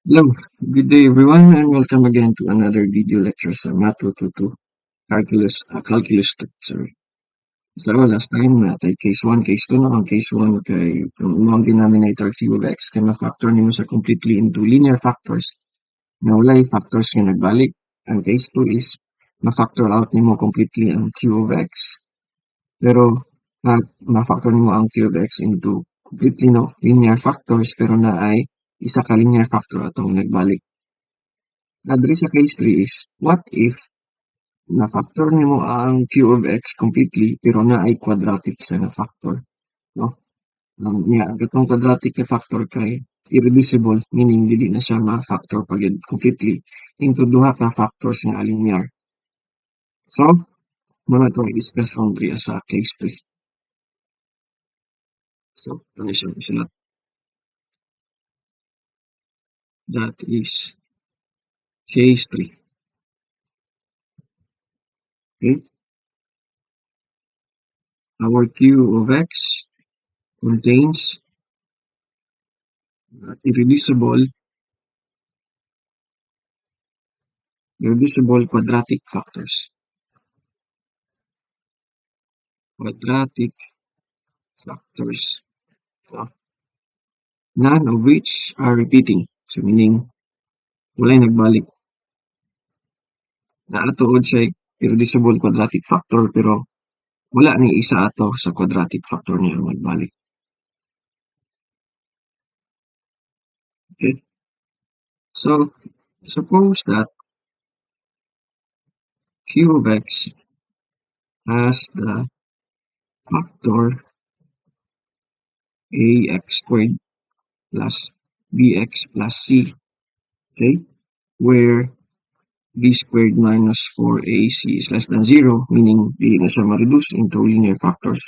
Hello, good day everyone, and welcome again to another video lecture sa Math 222 Calculus 2, sorry. So last time natay case 1, case 2 no, ang case 1 kay ang imong denominator q of x kay ma-factor nimo sa completely into linear factors na walay factors nga nagbalik. Ang case 2 is ma-factor out nimo completely ang q of x pero ma-factor nimo ang q of x into completely no linear factors pero na ay isa ka linear factor atong nagbalik. Diri sa case 3 is, what if na-factor nimo ang q of x completely pero naay quadratic siya nga factor, no? Ang katong quadratic nga factor kay irreducible, meaning dili na siya ma-factor pa gyud completely into duha ka factors nga linear. So, muna itong i-discuss from diri sa case 3. So, ito na siya isulat. That is case 3. Okay? Our q of x contains irreducible quadratic factors. Quadratic factors. So, none of which are repeating. So, meaning, walay nagbalik. Naatuod siya irreducible quadratic factor pero wala ni isa ato sa quadratic factor niya magbalik. Okay? So, suppose that q of x has the factor ax squared plus bx plus c, okay, where b squared minus 4ac is less than 0, meaning di na siya ma-reduce into linear factors.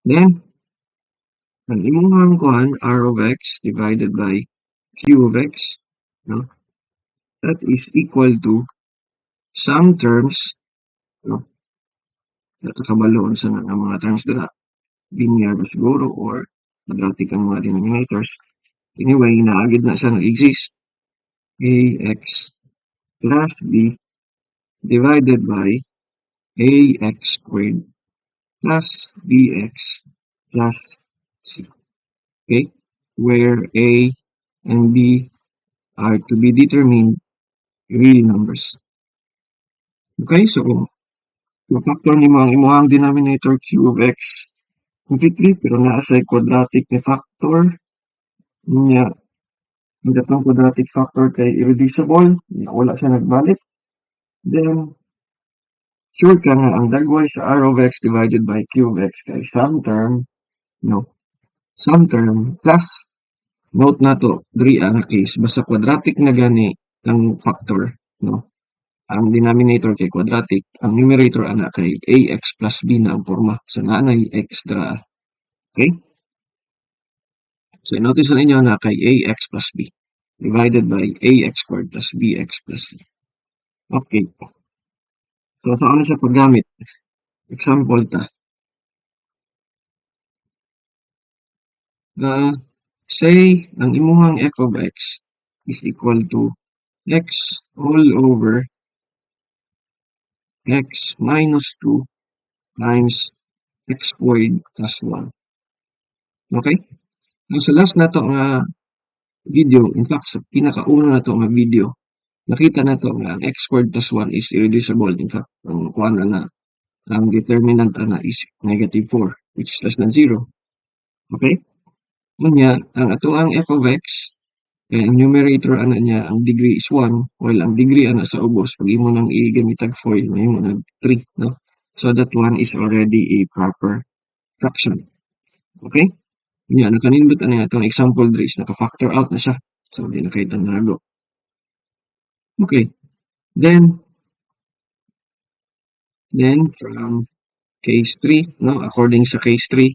Then, ang imong kuhan, r of x divided by q of x, no, that is equal to some terms, no, nakakabaloon sa mga terms dira, linear ba siguro or quadratic ang mga denominators. Anyway, naagid na siya nag-exist. Ax plus b divided by ax squared plus bx plus c. Okay? Where a and b are to be determined real numbers. Okay? So, ma-factor nimo ang imong denominator q of x completely pero naa sa quadratic ni factor niya. Ang datong quadratic factor kay irreducible, wala siya nagbalik. Then, sure ka nga ang dagway sa r of x divided by q of x kay some term, no, some term plus, note na to, diri ang case, basta quadratic na gani ang factor, no, ang denominator kay quadratic, ang numerator ana kay ax plus b na ang forma. So, naanay x dira. Okay? So, notice na ninyo na kay ax plus b divided by ax squared plus bx plus c. Okay. So, saan na siya paggamit? Example ta. Say, ang imuhang f of x is equal to x all over x minus 2 times x squared plus 1. Okay? Sa last na to nga video, in fact, sa pinakauna na to nga video, nakita na to nga ang x squared plus 1 is irreducible. In fact, ang kuha na ang determinant na is negative 4, which is less than 0. Okay? Unya, ang atoang f of x, ang numerator ana niya, ang degree is 1, while ang degree ana sa ubos, pag imo nang i-gamitag foil, may mo nag 3, no? So that one is already a proper fraction. Okay? Unya, nakanindot ana itong example diri is naka-factor out na siya. So, di na kayo tanago. Okay. Then from case 3, no, according sa case 3,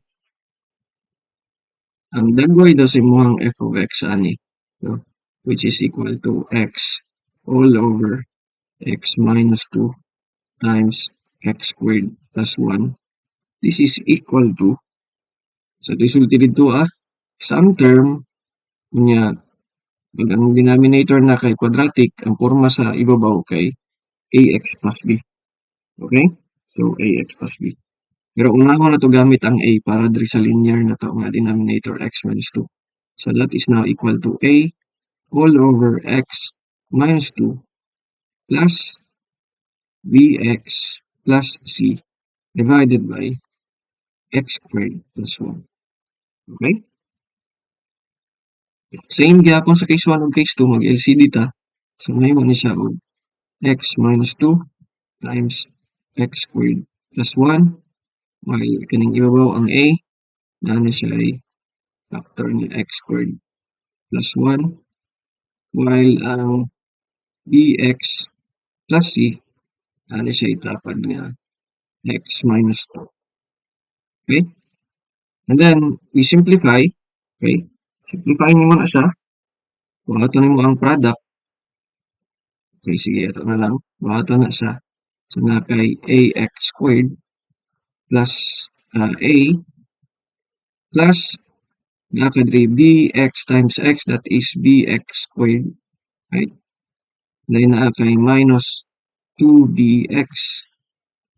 ang dagway daw sa imuhang f of x ani, no, which is equal to x all over x minus 2 times x squared plus 1. This is equal to, sa resulti dito some term niya Pag ang denominator na kay quadratic, ang forma sa ibabaw kay ax plus b. Okay? So, ax plus b. Pero unahon na to gamit ang a para diri sa linear na to nga denominator x minus 2. So, that is now equal to a all over x minus 2 plus bx plus c divided by x squared plus 1. Okay? Same gyapon sa case 1 ug case 2, mag-LCD ta. So, mahimo ni siya og x minus 2 times x squared plus 1 while kaning ibabaw ang a na siya ay factor ni x squared plus 1 while ang bx plus c na siya itapad nga x minus 2. Okay? And then, we simplify. Okay? Simplify mo na siya. Buhaton mo ang product. Okay, sige, ito na lang. Buhaton na siya. So, na kay ax squared plus a plus nakadre bx times x, that is bx squared. Right? Dahil na kay minus 2bx.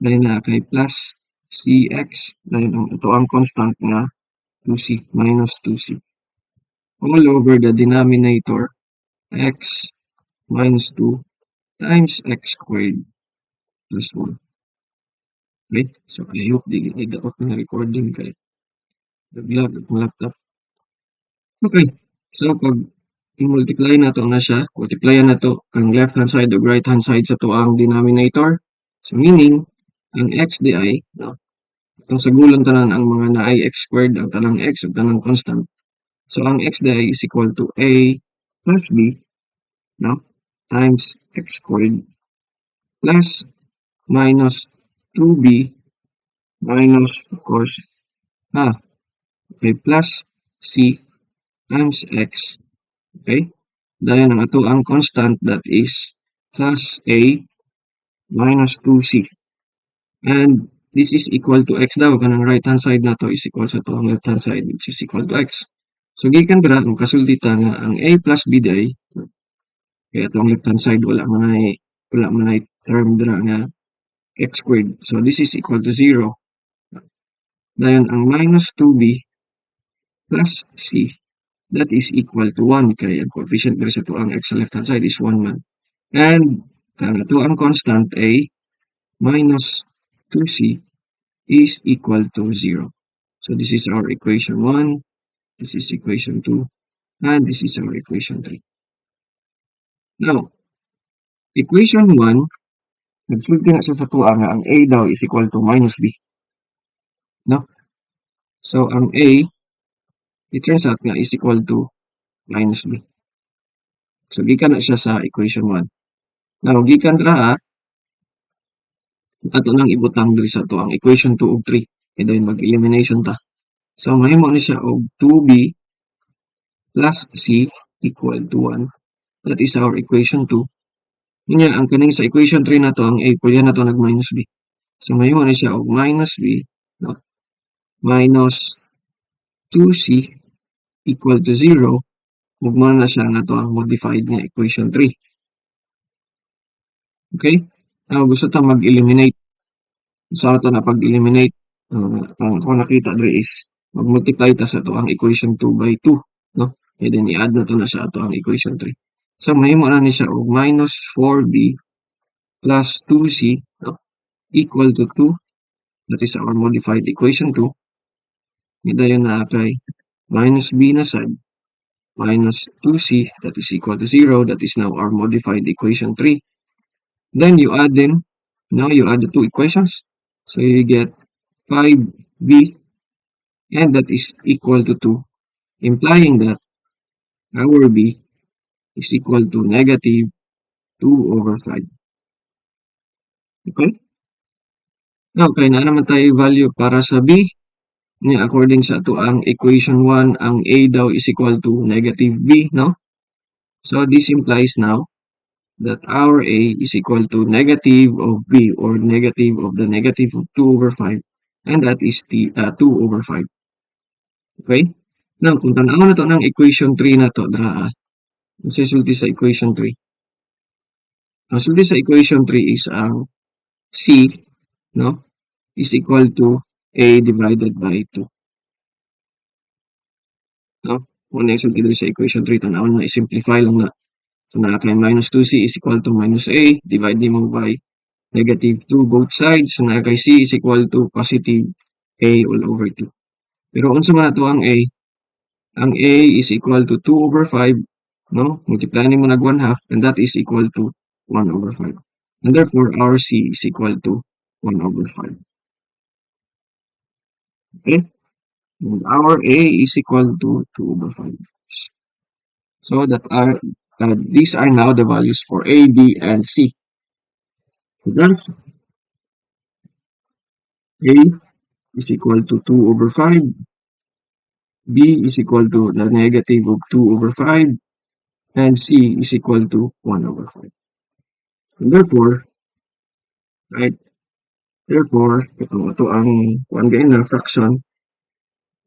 Dahil na kay plus cx. Dahil ito ang constant nga 2c minus 2c. All over the denominator x minus 2 times x squared plus 1. Okay? So, I hope di daot na recording kay naglag ang laptop. Okay. So, pag i-multiply na to na siya, multiplyan na to ang left hand side o right hand side sa to ang denominator. So, meaning, ang x di ay, no? Itong sagulang tanan ang mga na ay x squared, ang tanang x, ang tanang constant. So, ang x di ay is equal to a plus b, no? Times x squared plus minus 2b minus, of course, okay, plus c times x. Okay? Dahil ang ato ang constant that is plus a minus 2c. And this is equal to x daw. Kanang right hand side na to is equal sa to ang left hand side which is equal to x. So, gikan dira, ang kasultita nga ang a plus b day, kaya itong left hand side wala man ay term dira nga x squared. So, this is equal to 0. Dahil ang minus 2b plus c, that is equal to 1 kaya ang coefficient diri sa to ang x sa left hand side is 1 man. And ang to ang constant a minus 2c is equal to 0. So, this is our equation 1, this is equation 2, and this is our equation 3. Now, equation 1, nagsulti na siya sa tuwa nga ang a daw is equal to minus b. No? So, ang a, it turns out nga is equal to minus b. So, gikan na siya sa equation 1. Now, gikan dra ato nang ibutang diri sa to ang equation 2 ug 3. E dahil mag-elimination ta. So, mahimo ni siya og 2b plus c equal to 1. That is our equation 2. Unya, ang kaning sa equation 3 na to, ang a, pwede na to nag-minus b. So, mahimo ni siya og minus b, no? Minus 2c equal to 0. Ug mo na siya nga to ang modified nga equation 3. Okay? Now, gusto ta mag-eliminate. Sa ato na pag-eliminate, ang ako nakita dre is mag-multiply ta sa to ang equation 2 by 2, no? And then i-add na to na sa ato ang equation 3. So, mahimo na ni siya og minus 4b plus 2c, no? Equal to 2. That is our modified equation 2. Dayon na kay minus b na sad minus 2c, that is equal to 0. That is now our modified equation 3. Then you add them. Now you add the two equations. So you get 5b, and that is equal to 2, implying that our b is equal to negative 2 over 5. Okay? Now, kaya na naman tayo value para sa b. According sa ito ang equation 1, ang a daw is equal to negative b, no? So, this implies now that our a is equal to negative of b, or negative of the negative of 2 over 5, and that is 2 over 5. Okay? Now, kung tanaw na to ng equation 3 na to, dra, Ang sisulti sa equation 3. Ang sulti sa equation 3 is ang C, no, is equal to A divided by 2. No? Muna yung sulti sa equation 3, tanawon na i-simplify lang na. So, nakakaya minus 2C is equal to minus A, divide mo by negative 2 both sides. So, nakakaya C is equal to positive A all over 2. Pero unsa man ato ang A? Ang A is equal to 2 over 5, no? Multiply mo nag 1/2, and that is equal to 1 over 5. And therefore, our C is equal to 1 over 5. Okay? And our A is equal to 2 over 5. So that are these are now the values for A, B, and C. So thus, A is equal to 2 over 5, B is equal to the negative of 2 over 5, and C is equal to 1 over 5. And therefore, right, therefore, ito ang kuan gain na fraction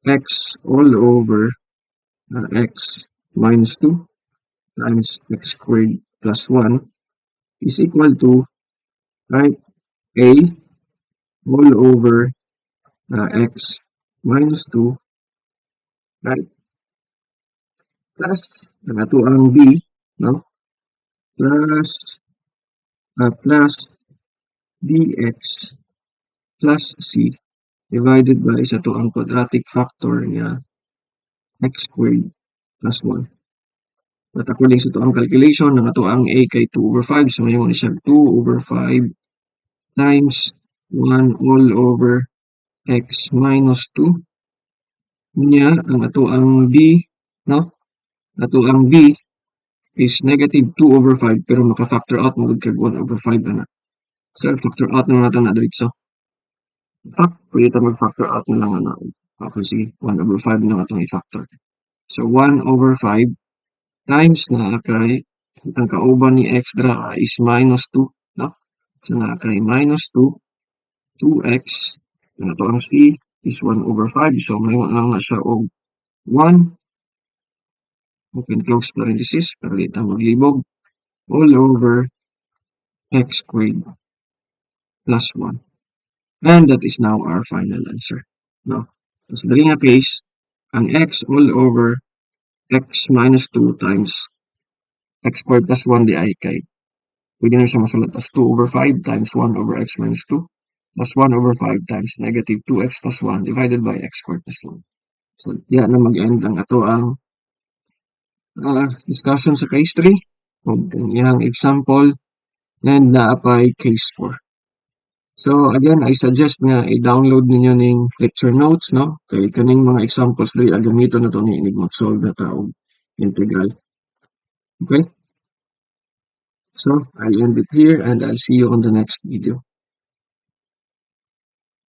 x all over x minus 2 times x squared plus 1 is equal to, right, A all over x minus 2, right, plus ito ang B, no, plus bx plus c divided by sa to ang quadratic factor niya x squared plus 1. But according sa to ang calculation, ang ato ang a kay 2 over 5, so ngayon ni siya 2 over 5 times 1 all over x minus 2 niya ang ato ang b, no? Ato ang b is negative 2 over 5 pero maka-factor out mo kag 1 over 5 na. So factor out na natin na diretso. In fact, pwede tayo mag-factor out na lang ano. Okay, sige. 1 over 5 na itong i-factor. So, 1 over 5 times na kay ang kauban ni x dra is minus 2. No? So, na kay minus 2, 2x. Na ito ang c is 1 over 5. So, may lang na siya og 1. Open close parenthesis. Para dito maglibog. All over x squared plus 1. And that is now our final answer. No? So, sa dali nga case, ang x all over x minus 2 times x squared plus 1 di ay kay pwede na siya masulat as 2 over 5 times 1 over x minus 2 plus 1 over 5 times negative 2x plus 1 divided by x squared plus 1. So, diyan na mag-end ang ato ang discussion sa case 3 o iyang example and na-apply case 4. So, again, I suggest nga i-download ninyo ning lecture notes, no? Kay kaning mga examples diri gamito na to ni inig mag-solve na ta og integral. Okay? So, I'll end it here and I'll see you on the next video.